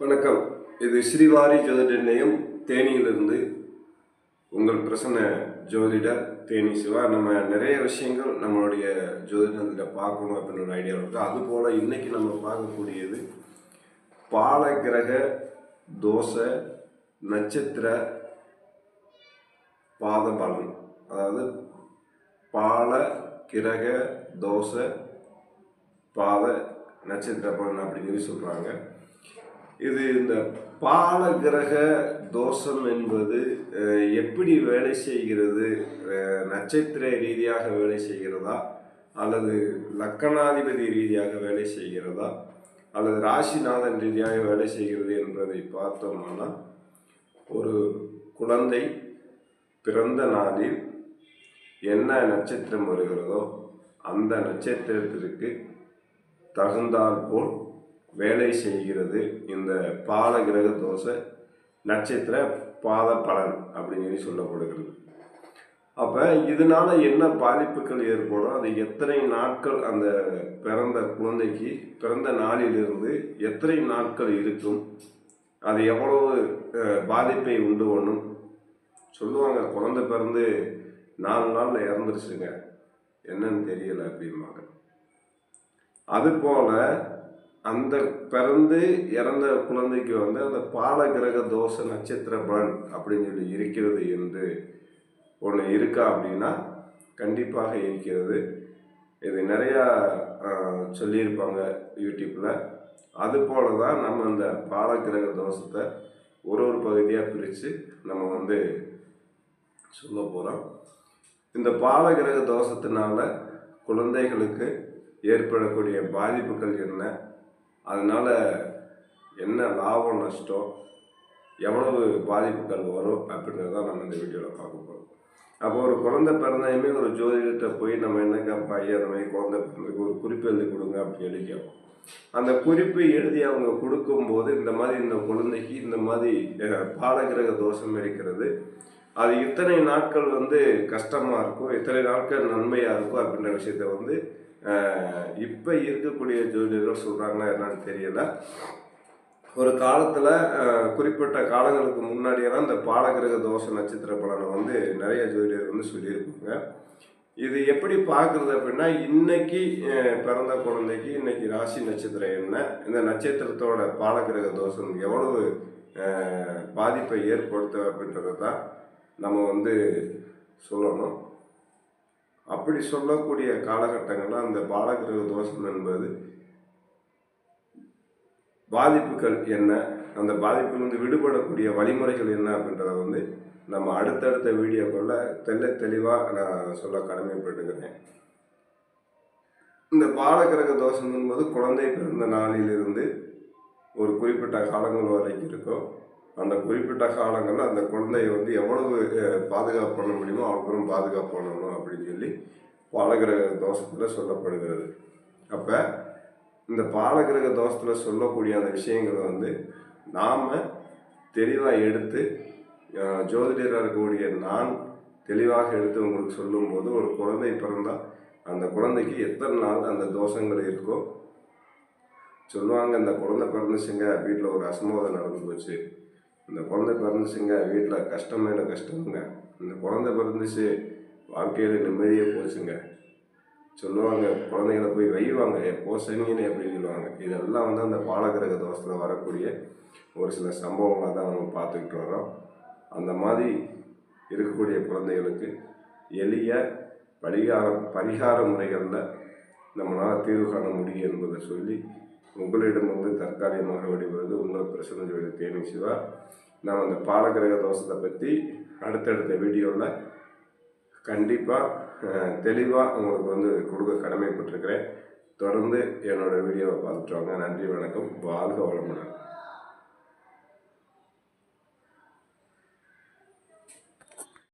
வணக்கம். இது ஸ்ரீவாரி ஜோதிட நிலையம் தேனியிலிருந்து உங்கள் பிரசன்ன ஜோதிடர் தேனி சிவா. நம்ம நிறைய விஷயங்கள் நம்மளுடைய ஜோதிடத்தில் பார்க்கணும் அப்படின்னு ஒரு ஐடியா இருக்குது. அதுபோல் இன்றைக்கி நம்ம பார்க்கக்கூடியது பால கிரக தோச நட்சத்திர பாத பலன். அதாவது பால கிரக தோச பாத நட்சத்திர பலன் அப்படின்னு சொல்கிறாங்க. இது இந்த பால கிரக தோஷம் என்பது எப்படி வேலை செய்கிறது? நட்சத்திர ரீதியாக வேலை செய்கிறதா, அல்லது லக்கணாதிபதி ரீதியாக வேலை செய்கிறதா, அல்லது ராசிநாதன் ரீதியாக வேலை செய்கிறது என்பதை பார்த்தோம்னா, ஒரு குழந்தை பிறந்த நாளில் என்ன நட்சத்திரம் வருகிறதோ அந்த நட்சத்திரத்திற்கு தகுந்தால் போல் வேலை செய்கிறது இந்த பால கிரக தோஷ நட்சத்திர பாத பலன் அப்படின்னு சொல்லப்படுகிறது. அப்போ இதனால என்ன பாதிப்புகள் ஏற்படும், அது எத்தனை நாட்கள் அந்த பிறந்த குழந்தைக்கு பிறந்த நாளிலிருந்து எத்தனை நாட்கள் இருக்கும், அது எவ்வளவு பாதிப்பை உண்டு பண்ணும் சொல்லுவாங்க. குழந்தை பிறந்து 4 நாளில் இறந்துருச்சுங்க, என்னன்னு தெரியல அப்படிம்பாங்க. அதுபோல் அந்த பிறந்து இறந்த குழந்தைக்கு அந்த பால கிரக தோஷ நட்சத்திர பலன் அப்படின்னு சொல்லி இருக்கிறது என்று ஒன்று இருக்கா அப்படின்னா கண்டிப்பாக இருக்கிறது. இது நிறையா சொல்லியிருப்பாங்க யூடியூப்பில். அதுபோல தான் நம்ம இந்த பால கிரக தோஷத்தை ஒரு பகுதியாக பிரித்து நம்ம சொல்ல போகிறோம். இந்த பால கிரக தோஷத்தினால குழந்தைகளுக்கு ஏற்படக்கூடிய பாதிப்புகள் என்ன, அதனால் என்ன லாபம் நஷ்டம், எவ்வளவு பாதிப்புகள் வரும் அப்படின்றதான் நம்ம இந்த வீடியோவில் பார்க்க போகிறோம். அப்போ ஒரு குழந்தை பிறந்தையுமே ஒரு ஜோதிடத்தை போய் நம்ம என்ன கேட்போம், ஐயா அந்த மாதிரி குழந்தை பிறந்ததுக்கு ஒரு குறிப்பு எழுதி கொடுங்க அப்படின்னு சொல்லி கேட்போம். அந்த குறிப்பு எழுதி அவங்க கொடுக்கும்போது இந்த மாதிரி இந்த குழந்தைக்கு இந்த மாதிரி பாலகிரக தோஷம் இருக்கிறது, அது இத்தனை நாட்கள் கஷ்டமாக இருக்கும், இத்தனை நாட்கள் நன்மையாக இருக்கும் அப்படின்ற விஷயத்த இப்போ இருக்கக்கூடிய ஜோதிடர்கள் சொல்கிறாங்கன்னா என்னன்னு தெரியல. ஒரு காலத்தில் குறிப்பிட்ட காலங்களுக்கு முன்னாடியெல்லாம் இந்த பாலகிரக தோஷ நட்சத்திர பலனை நிறைய ஜோதிடர்கள் சொல்லியிருப்பாங்க. இது எப்படி பார்க்குறது அப்படின்னா, இன்னைக்கு பிறந்த குழந்தைக்கு இன்னைக்கு ராசி நட்சத்திரம் என்ன, இந்த நட்சத்திரத்தோட பாலகிரக தோஷம் எவ்வளவு பாதிப்பை ஏற்படுத்தும் அப்படின்றத தான் நம்ம சொல்லணும். அப்படி சொல்லக்கூடிய காலகட்டங்களில் அந்த பாலகிரக தோஷம் என்பது பாதிப்புகள் என்ன, அந்த பாதிப்பிலிருந்து விடுபடக்கூடிய வழிமுறைகள் என்ன அப்படின்றத நம்ம அடுத்தடுத்த வீடியோக்களில் தெளிவாக நான் சொல்ல கடமைப்பட்டுக்கிறேன். இந்த பாலகிரக தோஷம் என்பது குழந்தை பிறந்த நாளிலிருந்து ஒரு குறிப்பிட்ட காலங்கள் வரைக்கும் இருக்கும். அந்த குறிப்பிட்ட காலங்களில் அந்த குழந்தைய எவ்வளவு பாதுகாப்பு பண்ண முடியுமோ அவ்வளோ பாதுகாப்பு பண்ணணும் அப்படின்னு சொல்லி பாலகிரக தோஷத்தில் சொல்லப்படுகிறது. அப்போ இந்த பாலகிரக தோஷத்தில் சொல்லக்கூடிய அந்த விஷயங்களை நாம் தெளிவாக எடுத்து ஜோதிடராக இருக்கக்கூடிய நான் தெளிவாக எடுத்து உங்களுக்கு சொல்லும்போது, ஒரு குழந்தை பிறந்தால் அந்த குழந்தைக்கு எத்தனை நாள் அந்த தோஷங்கள் இருக்கோ சொல்லுவாங்க. இந்த குழந்தை பிறந்துச்சுங்க வீட்டில் ஒரு அசம்பாவிதம் நடந்து போச்சு, இந்த குழந்தை பிறந்துச்சுங்க வீட்டில் கஷ்டமேல கஷ்டமுங்க, இந்த குழந்தை பிறந்துச்சு வாழ்க்கையில் நிம்மதியே போச்சுங்க சொல்லுவாங்க. குழந்தைகளை போய் வைவாங்க எப்போ சனின்னு அப்படின்னு சொல்லுவாங்க. இதெல்லாம் அந்த பாலகிரக தோஷத்தில் வரக்கூடிய ஒரு சில சம்பவங்களை தான் நம்ம பார்த்துக்கிட்டு வரோம். அந்த மாதிரி இருக்கக்கூடிய குழந்தைகளுக்கு எளிய பரிகார முறைகளில் நம்மளால் தீர்வு காண முடியும் என்பதை சொல்லி உங்களிடம் தற்காலிகமாக வெளிவருவது உங்கள் பிரசன்ன ஜோதி தேனி சிவா. நான் அந்த பாலகிரக தோஷத்தை பற்றி அடுத்தடுத்த வீடியோவில் கண்டிப்பாக தெளிவாக உங்களுக்கு கொடுக்க கடமைப்பட்டிருக்கிறேன். தொடர்ந்து என்னோடய வீடியோவை பார்த்துட்டு வாங்க. நன்றி, வணக்கம், வாழ்க வளமுடன்.